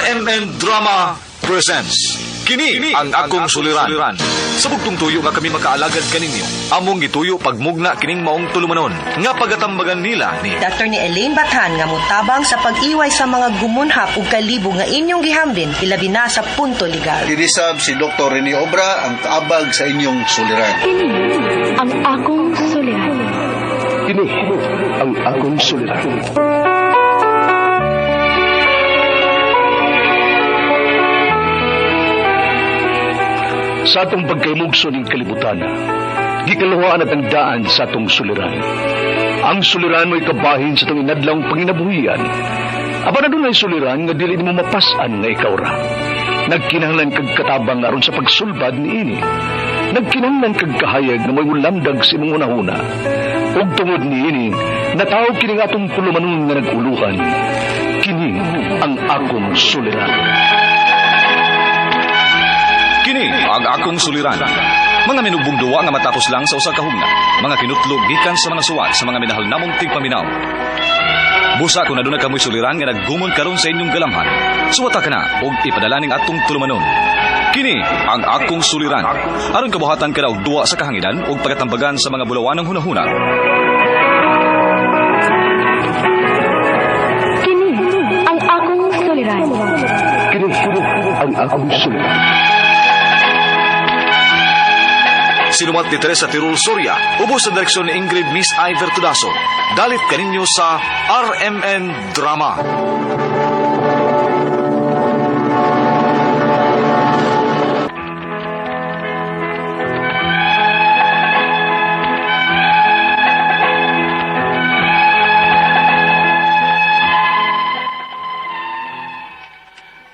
RMN Drama presents Kini ang akong suliran. Sa bugtong tuyo nga kami makaalagad kaninyo. Among gituyo pagmugna kining maong tulumanon nga pagatambagan nila ni Dr. ni Elaine Bathan nga mutabang sa pag-iway sa mga gumunhap ug kalibo nga inyong gihambin ilabi na sa punto legal. Dinisab si Dr. Rene Obra ang kaabag sa inyong suliran. Kini ang akong suliran. Kini ang akong suliran. Sa atong pagkaymugso ng kalibutan, gikaluhaan at ang daan sa atong suliran. Ang suliran mo'y kabahin sa itong inadlang panginabuhian. Aba na doon ay suliran nga dili mo mapasan nga ikaw ra. Nagkinahanglan kag katabang aron sa pagsulbad ni ini. Nagkinahanglan kag kahayag na may ulamdag si mong unahuna. Ug tungod ni ini, natawag kining atong pulumanon nga naguluhan. Kini ang akong suliran. Kini ang akong suliran. Mga minubong duwa nga matapos lang sa usa ka hugna. Mga kinutlog gikan sa mga suwat sa mga minahal namong tigpaminaw. Busa kung naduna kamoy suliran nga naggumon karon sa inyong galamhan. Suwata ka na og ipadala ning atong tulumanon. Kini ang akong suliran. Aron kabuhatan ka na og duwa sa kahanginan og pagatambagan sa mga bulawanong hunahuna. Kini ang akong suliran. Kini ang akong suliran. Sinumat ni Teresa Tirul Soria, ubos sa direksyon ni Ingrid Miss Iver Tudaso. Dalit kaninyo sa RMN Drama.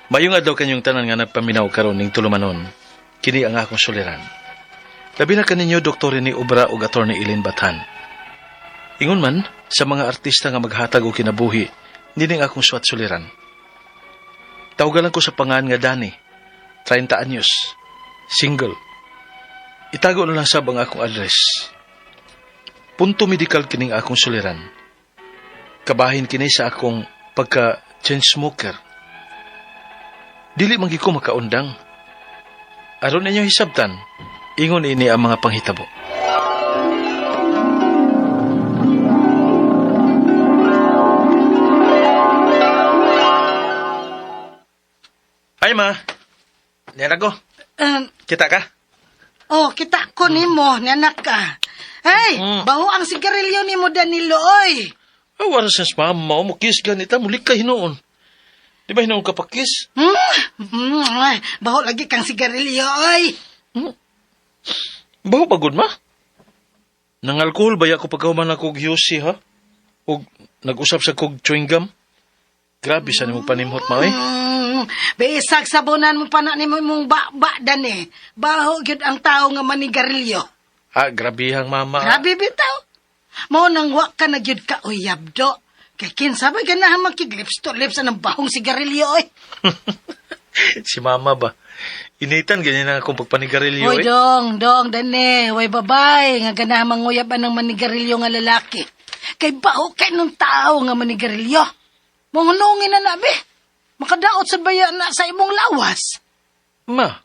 Mayong adlaw kanyong tanan nga nagpaminaw karon ning tulumanon. Kini ang akong suliran. Labi na kaninyo Dr. Rene Obra ug Atty. Elaine Bathan. Ingon man sa mga artista nga maghatag og kinabuhi, nining akong suwat suliran. Tawagan ko sa pangan nga Dani, 30 anyos, single. Itago na lang sab ang akong address. Punto medikal kining akong suliran. Kabahin kini sa akong pagka-chain smoker. Dili man gyud ko makaundang. Aron ninyo hisabtan, ingon ini ang mga panghitabo. Ay, ma. Nera ko. Kita ka? Oh, kita ko nimo, nanak ka. Hey, baho ang sigarilyo nimo Danilo, oy. Ay, wala sa mama. Mukis ganita. Muli ka hinoon. Di ba hinoon ka pakis? Baho lagi kang sigarilyo, oy. Baho pagod ma? Nang alkohol ba ako pagkahuman ako og yusi, ha? O nag-usap sa kog chewing gum? Grabe sa nimo panimhot, ma, eh. Bisag sabunan mo pa na nimo mong ba-dan eh. Baho gyud ang tao nga manigarilyo. Ah, grabihang mama. Grabe bitaw. Mo nang wa ka na gyud ka uyabdo. Kay kinsa ba ganahan makiglips to lips ng bahong sigarilyo, oy. Si mama ba? Initan ganyan na akong pagpanigarilyo, Hoy, eh. dong, dane. Way babay, nga ganahan manguyaban ng manigarilyo nga lalaki. Kay baho kay nung tao nga manigarilyo. Mangunungin na nabi. Makadaot sa bayan na sa imong lawas. Ma.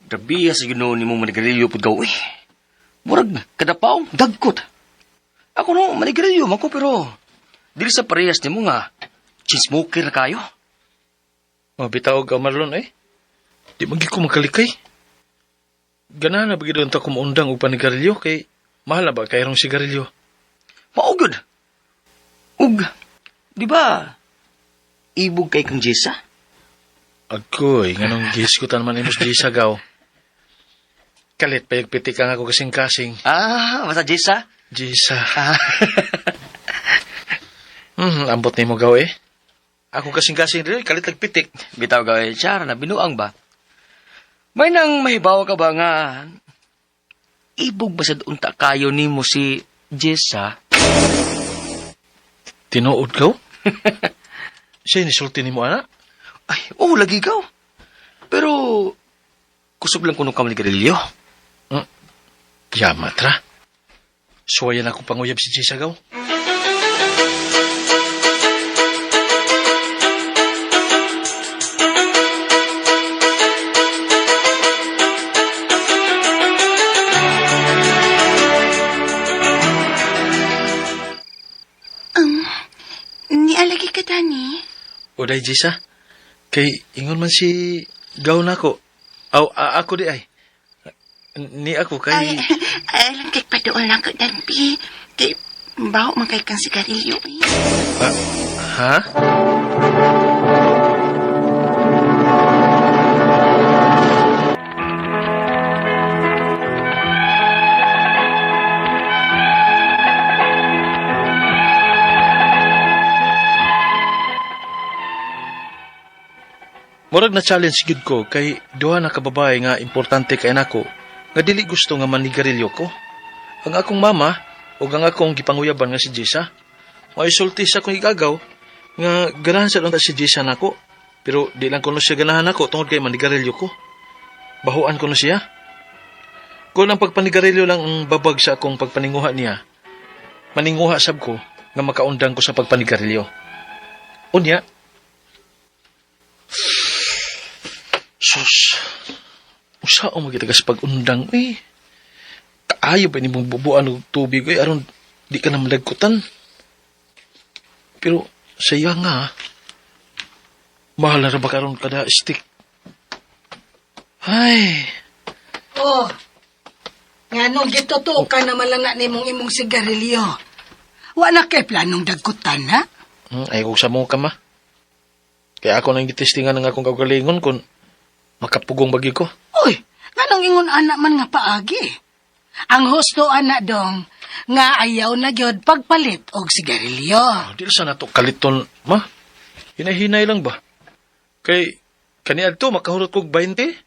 Grabiya sa ginoon ni mong manigarilyo po gaw, eh. Murag, kadapaw, dagkot. Ako no, manigarilyo man ko, pero dili sa parehas ni mo nga, chinsmoker na kayo. Mabitaw ka marlon, eh. Di magi ko makalikay. Ganahan na bagay doon ta kumuundang o panigarilyo, kay mahal na ba kayong sigarilyo? Maugod. Ug, di ba, ibog kay kang Jessa? Agoy, nganong giskutan man imos di sagaw. Kalit pa piti ka nga ako kasing-kasing. Ah, basta Jessa? Jisa. Ambot ni mo gaw, eh. Ako kasing-kasing rin, kalit nagpitik. Bitaw gawin siya na binuang ba? May nang mahibawa ka ba nga ibog basad unta kayo nimo si Jessa? Tinuod ka? Siya inisulti ni mo, ana? Ay, lagi ka. Pero, kusog lang kuno ka manigarilyo. Yamat ra. Suwayan ako panguyab si Jessa gaw. Nialagi ka, Dani? Uday, Jessa. Kay ingon man si gaw na ko. Ako di ay. Ni ako kay... Alam kay padool lang ko, Danpi. Kay, baho man kay kang sigarilyo, eh. Ha? Murag na challenge gid ko kay duha na kababae nga importante kay nako nga dili gusto nga manigarilyo ko. Ang akong mama ug ang akong gipanguyaban nga si Jessa. Maisulti sa akong igagaw nga ganahan sa unta si Jessa nako. Pero di lang kuno siya ganahan ako tungod kay manigarilyo ko. Bahuan kuno siya. Kung ang pagpanigarilyo lang ang babag sa akong pagpaninguha niya, maninguha sab ko nga makaundang ko sa pagpanigarilyo. Unya, sus, usaw mo kita sa pag-undang, eh. Kaayo ba ni mong bubuan ng tubig, eh, aron di ka na malagkutan. Pero, saya nga, mahal na ba karon kada stick? Ay, Oh, nga nung gituto ka naman lang na nimong imong sigarilyo. Wala kay planong dagkutan, ha? ay kung sa mo ka ma. Kaya ako nang gitestingan ng akong kagalingon kung makapugong bagi ko. Uy, nga nung ingon anak man nga paagi. Ang husto anak dong, nga ayaw na gyud pagpalit og sigarilyo. Di sa nato kaliton, ma. Hinahinay lang ba? Kay, kaniad to, makahurot kog 20.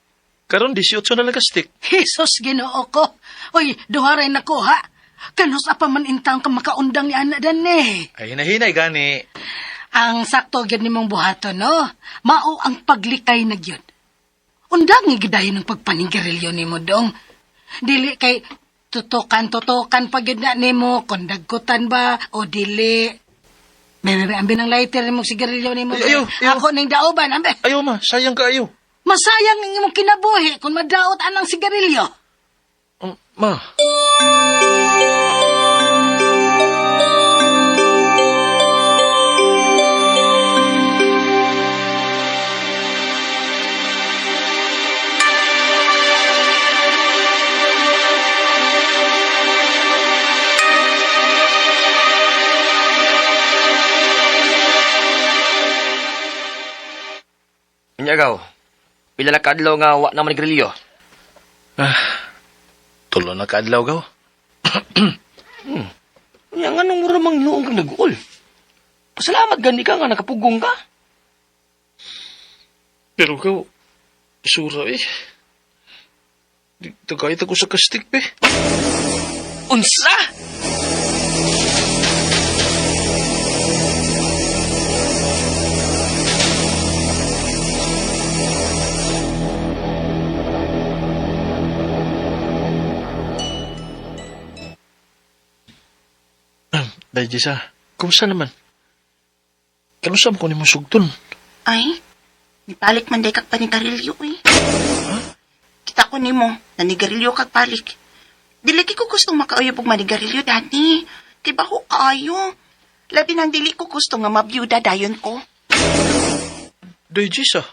Karon 18 na lang ka stick. Jesus, Ginoo ko. Uy, duharay na ko, ha? Kanus apa man intang ka makaundang ni anak dan eh. Ay, hinahinay gani. Ang sakto gyud nimong buhaton, no? Mao ang paglikay na gyud. Undang gidayon ng pagpanigarilyo nimo dong. Dili kay tutukan pa gyud na nimo kung dagkutan ba o dili. Bebe, ambi ng lighter nimong sigarilyo nimo. Ay, ayaw. Ako ning daoban, ambi. Ayaw ma, sayang ka ayaw. Masayang ang imong kinabuhi kung madaot anang sigarilyo. Ma. Inyagaw, pila na kadlaw nga wa na manigrilyo. Tulo na kaadlaw gaw. Nga nga nung muramang noong kang nag-uol. Pasalamat gani ka nga nakapugong ka. Pero gaw, sura eh. Di tagayt ako sa kastik pe. Unsa? Dahil Jessa, kumusta naman? Kanusam ko ni mo sugton. Ay, nipalik man day kag panigarilyo, eh. Kita ko nimo, nanigarilyo kag palik. Dili ko gusto makauyab og manigarilyo, Dani. Kay baho kayo. Labi nang dili ko gusto nga mabiyuda dayon ko. Dahil Jessa.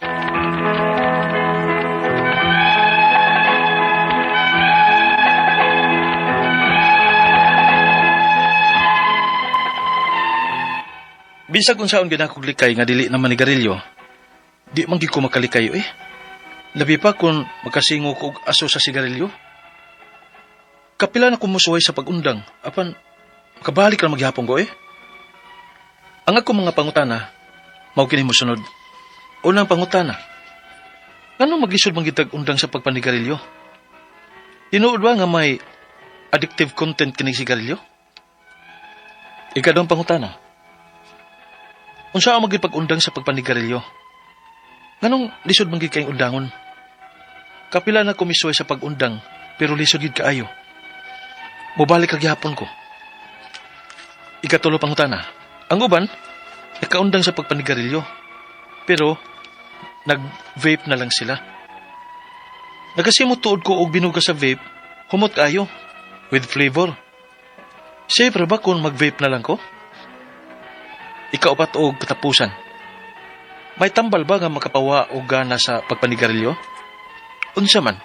Bisag kung saan ginakuglikay nga dili na manigarilyo, di man gid ko makalikayo eh. Labi pa kung magkasingo ko og aso sa sigarilyo. Kapila na kumusuhay sa pag-undang, apan makabalik lang maghapon ko eh. Ang ako mga pangutana, mao kini mosunod. Unang pangutana, Ano magisod manggitag undang sa pagpanigarilyo? Tinuod ba nga may addictive content kining sigarilyo? Ikadong pangutana. Unsa ang magipag-undang sa pagpanigarilyo? Nganong lisod manggid kayong undangon? Kapila na komisyoy sa pag-undang, pero lisod gid kaayo. Mubalik kag gihapon ko. Ikatulo pangutana. Ang uban, nakaundang sa pagpanigarilyo, pero nag-vape na lang sila. Nagasimot tuod ko og binuga sa vape, humot kaayo, with flavor. Siyempre ba kung mag-vape na lang ko? Ikaupat og katapusan. May tambal ba nga makapawa o gana sa pagpanigarilyo? Unsa man?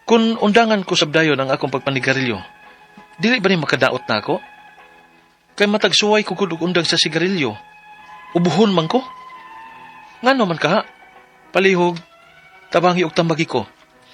Kung undangan ko sabdayon ang akong pagpanigarilyo, dili ba ni makadaot na ako? Kay matagsuway ko kung undang sa sigarilyo, ubuhon man ko? Ngano man ka ha? Palihog, tabangi og tambagi ko.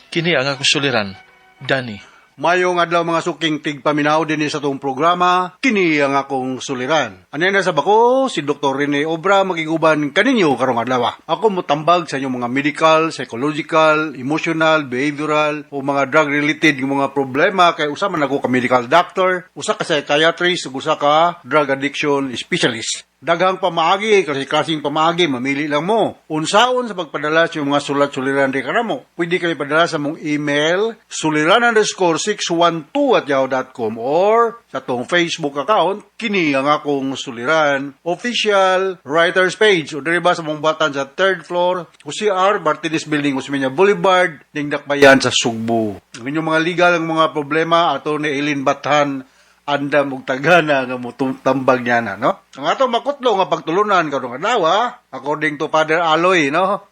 Kini ang akong suliran, Danny. Mayong adlaw mga suking tigpaminaw din sa itong programa, kini ang akong suliran. Anay na sa bako, si Dr. Rene Obra magiguban kaninyo karong adlaw. Ako mutambag sa inyong mga medical, psychological, emotional, behavioral, o mga drug-related mga problema kay usa man ako ka medical doctor, usa ka psychiatrist, ug usa ka drug addiction specialist. Daghang pamaagi, kasi klaseng pamaagi, mamili lang mo. Unsaon sa pagpadala sa mga sulat-suliran di ka na mo. Pwede kayo padala sa mong email, suliran_612@yahoo.com or sa tong Facebook account, kini ang akong suliran, official writers page. O diri ba sa mong batan sa 3rd floor, UCR, Martinez Building, Usmeña Boulevard, Dingdakbayan sa Sugbo. Ang inyong mga legal ang mga problema, ato ni Eileen Bathan, anda mong tagana nga mo tambag niya na, no? Ang ato makutlo nga pagtulunan karong adlaw, according to Father Aloy, no?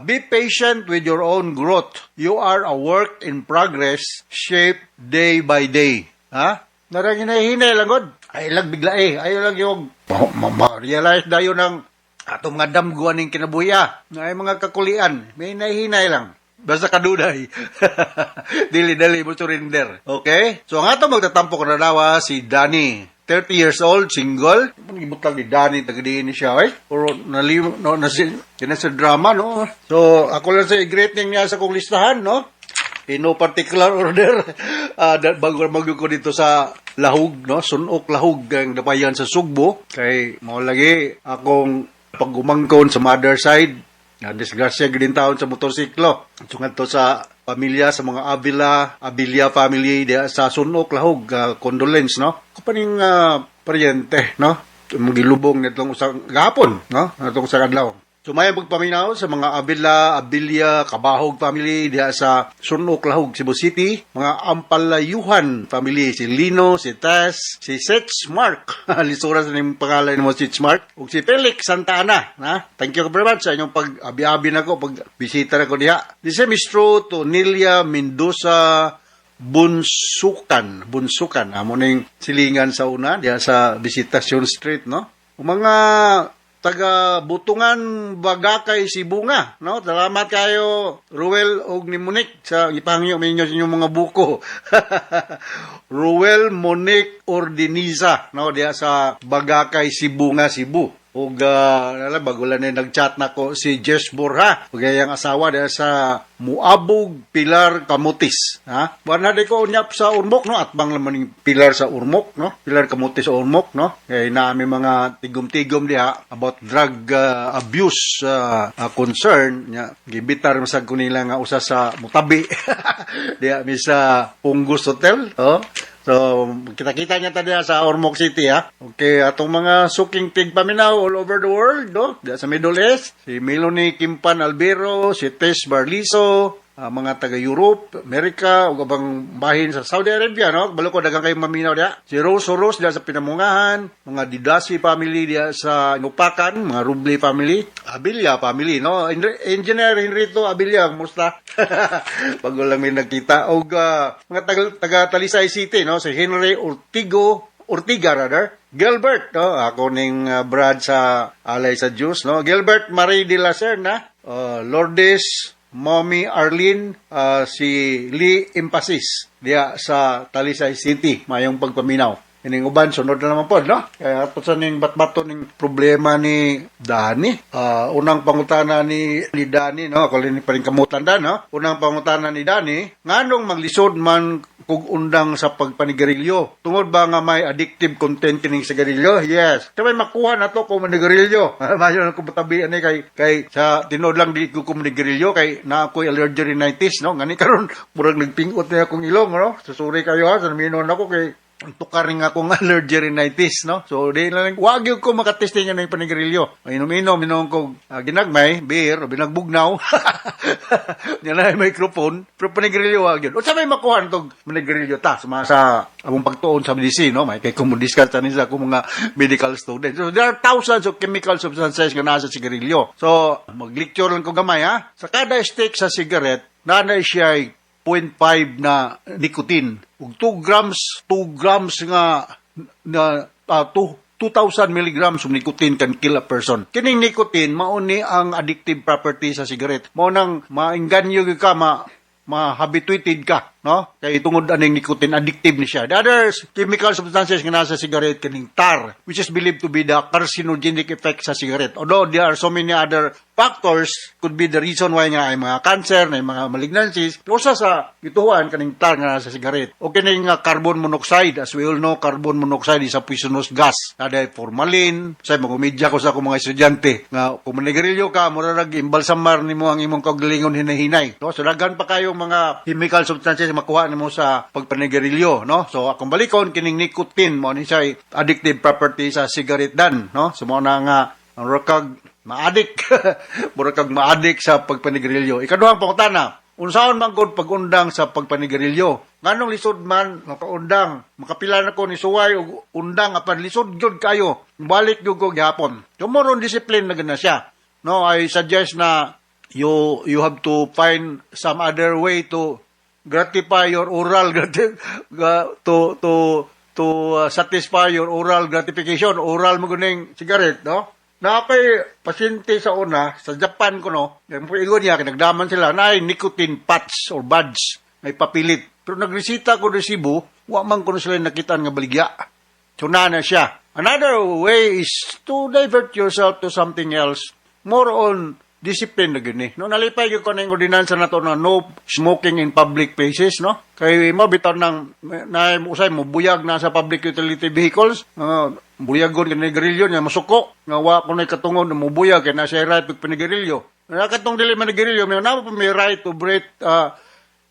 Be patient with your own growth. You are a work in progress, shaped day by day. Ha? Narang hinahinay lang, God. Ay lang bigla Ay lang yung ma-realize dayo ng atong mga damguan ng kinabuya. Ay mga kakulian. May nahihinay lang. Basta kaduday. Dili-dali mo surrender. Okay? So, ang ato magtatampo ko na dawa si Danny. 30 years old, single. Ibutang ni Danny, tagadiin ni siya, Puro sa drama, no? So, ako lang sa i-greeting niya sa kong listahan, no? In no particular order. Bago mag ko dito sa Lahug, no? Sunok Lahug, ang dapayan sa Sugbo. Kay, mo lagi, akong pag-umangkon sa mother side, disgrasya gdin taon sa motorsiklo. Sunod to sa pamilya, sa mga Abilia family diya sa Sunok Lahog, condolence, no? Kapaning paryente, no? Magilubong nitong usang gapon, no? Natong sa kadlaw. Sumaya pagpaminaw sa mga Abilia, Kabahog family diya sa Sunok Lahog, Cebu City, mga Ampalayuhan family, si Lino, si Tess, si Seth Mark, lisura sa niyong pangalan mo, Seth Mark, ug si Felix Santa Ana, na? Thank you very much sa inyong pag-abi na ko, pag-bisita na ko diya. The same is true to Nelia Mendoza Bunsukan, amo ning silingan sa una, diya sa Visitation Street, no? Mga taga Butungan, Bagakay, Sibunga, no? Salamat kayo, Ruel og ni Monique, sa ipangyo minyo sa inyong mga buko. Ruel, Monique, Ordiniza, no? Diya sa Bagakay, Sibunga, Cebu. Ug bago lang nag-chat na ko si Jess Borja, ug yang asawa diya sa Muabog, Pilar, Camotes, ha? Wala di ko unyap sa Urmok, no? At bang laman yung Pilar sa Urmok, no? Pilar Camotes sa Urmok, no? Kaya namin mga tigom-tigom diha about drug abuse concern, nya gibitar masag ko nila nga usa sa Mutabi. Diha mi sa Punggos Hotel, oh. So, kita-kita niya tadi sa Ormoc City, ha? Okay, atong mga suking tigpaminaw all over the world, no? Diya sa Middle East, si Melanie Kimpan Albero, si Tess Barliso, mga taga-Europe, Amerika, o kabang bahin sa Saudi Arabia, no? Balo ko, dagang kayo maminaw diya. Si Rose Soros diya sa Pinamungahan, mga Didasi family diya sa Inupakan, mga Ruble family, Abilia family, no? Engineer Henrito Abilia, kumusta? Bago lang may nagkita. O mga taga-Talisay City, no? Si Henry Ortiga, rather. Gilbert, no? Ako ning Brad sa Alay sa Diyos, no? Gilbert Marie de la Serna, Lourdes, Mommy Arlene, si Lee Impasis diya sa Talisay City, mayong pagpaminaw. Ining uban, sunod na naman po, no? Kaya ito sa ning batbato ning problema ni Dani. Unang pangutana ni Dani, no? Ako rin pa rin kamutan da, no? Unang pangutana ni Dani, nganong maglisod man kung undang sa pagpanigarilyo? Tungod ba nga may addictive content kining sigarilyo? Yes. Sabay makuha na to kung manigarilyo. Mayo na kumatabian ni kay sa tinod lang di ko manigarilyo kay na ako'y allergic rhinitis, no? Ngani karon murag nagpingot na akong ilong, no? Susuri kayo ha, sa minon ako kay tukar rin akong allergic rhinitis, no? So, di na lang, wag yung ko makatesting nga ng panigarilyo. Inom-inom ko ginagmay, beer, o binagbugnaw. Yan na yung microphone. Pero panigarilyo, wag yun. O sabay makuha itong panigarilyo ta, sa among pagtuon sa medicine, no? May kay kumudiscuss sa nisa akong mga medical students. So, there are thousands of chemical substances nga nasa sigarilyo. So, mag-lecture lang ko gamay, ha? Sa kada stick sa cigarette, nanay siya 0.5 na nicotine. Ug 2 grams nga na 2,000 milligrams of nicotine can kill a person. Kining nicotine mao ni ang addictive property sa cigarette. Mao nang maengganyo ka ma-habituated ka, no? Kay tungod aning nicotine addictive ni siya. The other chemical substances nga nasa cigarette kining tar, which is believed to be the carcinogenic effect sa cigarette. Although there are so many other factors could be the reason why nga ay mga cancer, na mga malignancies. Usa sa gituan kaning tar nga nasa cigarette. O kining carbon monoxide, as we all know, carbon monoxide is a poisonous gas. Nada formalin, say magumedya ko sa akong mga estudyante nga kung manigarilyo ka, murag imbalsamar nimo ang imong kaugalingon hinahinay. No? So daghan pa kayong mga chemical substances makuha nimo sa pagpanigarilyo, no? So akong balikon kining nicotine mo ni siya addictive property sa cigarette dan, no? So mo na nga ang rakag ma-addict. Murakag ma-addict sa pagpanigarilyo. Ikaduhang pangutana, unsaon man gud pag-undang sa pagpanigarilyo? Nganong lisod man makaundang? Makapila na ko ni suway og undang apan lisod gyud kayo. Balik gyud ko gihapon. Tomorrow discipline na gana siya. No, I suggest na you have to find some other way to gratify your oral to satisfy your oral gratification. Oral mo guning cigarette, no? Na kay pasyente sa una, sa Japan ko, no, yung puigon niya, kinagdaman sila, na ay nicotine patch or buds, may papilit. Pero nagresita ko ng Cebu, man ko na sila nakitaan nga baligya. So na siya. Another way is to divert yourself to something else, more on discipline na gini. No, nalipay yung ko na yung ordinansa na to na no smoking in public places, no? Kaya mo bitaw ng, na usay mo, buyag na sa public utility vehicles, buyagon ka na garilyo niya, masuko. Nga wa ko na katungod na mubuyag, kaya na siya right pag panigarilyo. Nakatong dili manigarilyo, may na may right to breathe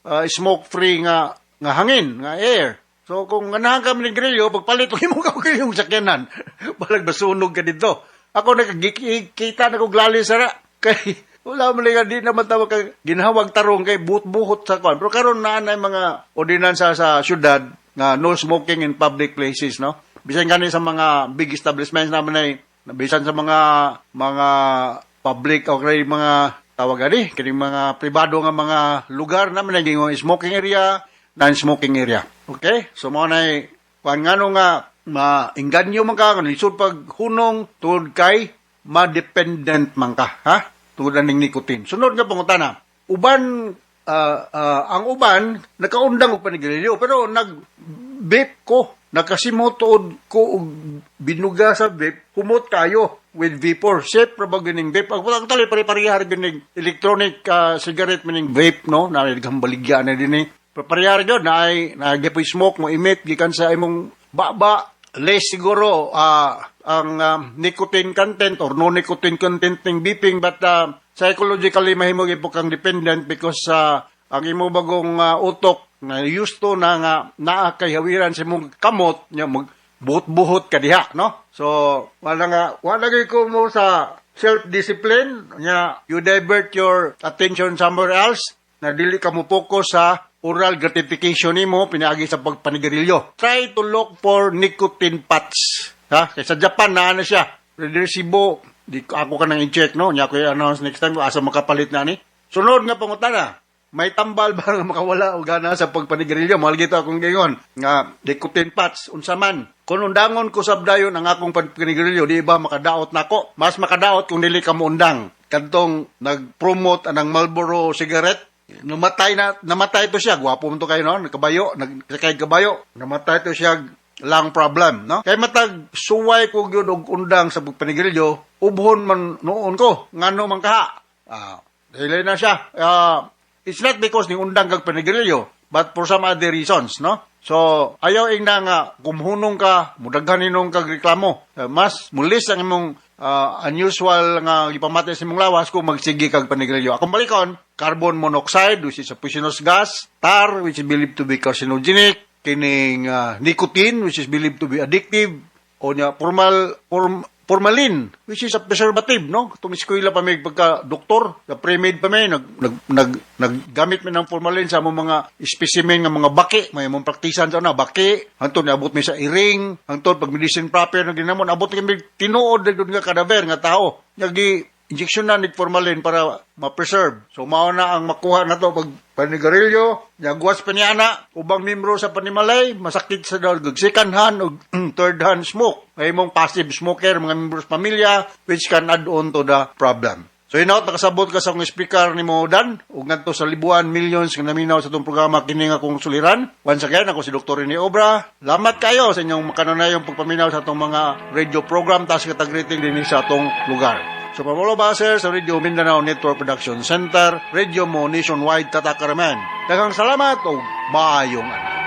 smoke-free nga hangin, nga air. So kung ganahan ka manigarilyo, pagpalit, huwag mo ka yung sakyanan. Balag basunog ka dito. Ako nakikita na kong glali sara. Kay wala man nga di naman tawag kay ginhawag tarong kay buhot sa kwan. Pero karon na mga ordinansa sa syudad nga no smoking in public places, no? Bisan gani sa mga big establishments naman ay bisan sa mga public o kay mga tawag ani kini mga pribado nga mga lugar naman ay smoking area, non-smoking area. Okay? So mo na kwan ngano nga maingganyo man ka lisod pag hunong tungod kay ma-dependent man ka, ha? Tungod ning nicotine. Sunod nga pangutana. Ang uban nakaundang og panigarilyo pero nag-vape ko, nakasimotuod ko og binuga sa vape, humot kayo with vapor. Safe ra ba gining vape? Ang tali pare-parehar gining electronic cigarette meaning vape, no? Naligang baligya na din Parehar gyud na ay nagapoy smoke mo emit gikan sa imong baba. Less siguro ang nicotine content or no nicotine content ng vaping but psychologically mahimo gyud kang dependent because ang imo bagong utok na used to na nga naa kay hawiran sa imong kamot nya magbuhot-buhot ka diha, no? So wala gyud ko mo sa self discipline nya you divert your attention somewhere else na dili ka mo focus sa oral gratification nimo pinaagi sa pagpanigarilyo. Try to look for nicotine patch. Ha? Kaya sa Japan na siya. Resibo, di ako ka nang i-check, no? Nya ko i-announce next time asa makapalit na ni. Sunod nga pangutana. May tambal ba nga makawala o gana sa pagpanigarilyo? Mahal gito akong gayon. Nga nicotine patch unsa man. Kung undangon ko sabdayon ang akong panigarilyo, di ba makadaot nako? Mas makadaot kung dili ka mo undang. Kantong nag-promote anang Marlboro cigarette. Namatay to siya. Gwapo mo to kayo, no? Nagkabayo. Nagsakay kabayo. Namatay to siya lang problem, no? Kay matag suway ko gyud og undang sa pagpanigarilyo, ubhon man noon ko, ngano man kaha. Dahil na siya. It's not because ni undang kag panigarilyo, but for some other reasons, no? So, ayaw na nga, kumhunong ka, mudaghan ninong kag reklamo. Mas mulis ang imong unusual nga ipamati sa imong lawas kung magsigi kag panigarilyo. Akong balikon, carbon monoxide, which is a poisonous gas, tar, which is believed to be carcinogenic, kining nicotine, which is believed to be addictive, o niya, formalin, which is a preservative, no? Itong eskwela pa may pagka-doktor, pre-med pa may, naggamit may ng formalin sa mga specimen ng mga baki, may mong praktisan sa baki, hangtod abot may sa iring, hangtod pag medicine proper na ginamon, abot kami tinuod na doon nga kadaver nga tao, nagi injection na ni formalin para ma-preserve. So, mao na ang makuha na to pag panigarilyo, nagwas pa niya na, ubang membro sa panimalay, masakit sa daw, second hand o third hand smoke. May mong passive smoker, mga membro sa pamilya, which can add on to the problem. So, nakasabot ka sa akong speaker ni mo, Dan, ug ngadto sa libuan, millions, nga naminaw sa itong programa, kini nga kong suliran. Once again, ako si Dr. Rene Obra. Lamat kayo sa inyong makananayong pagpaminaw sa itong mga radio program, tas katag-rating din sa itong lugar. So, Pamolo Baser sa Radio Mindanao Network Production Center, Radio Mo Nationwide Tatakaraman. Daghang salamat o maayong ano.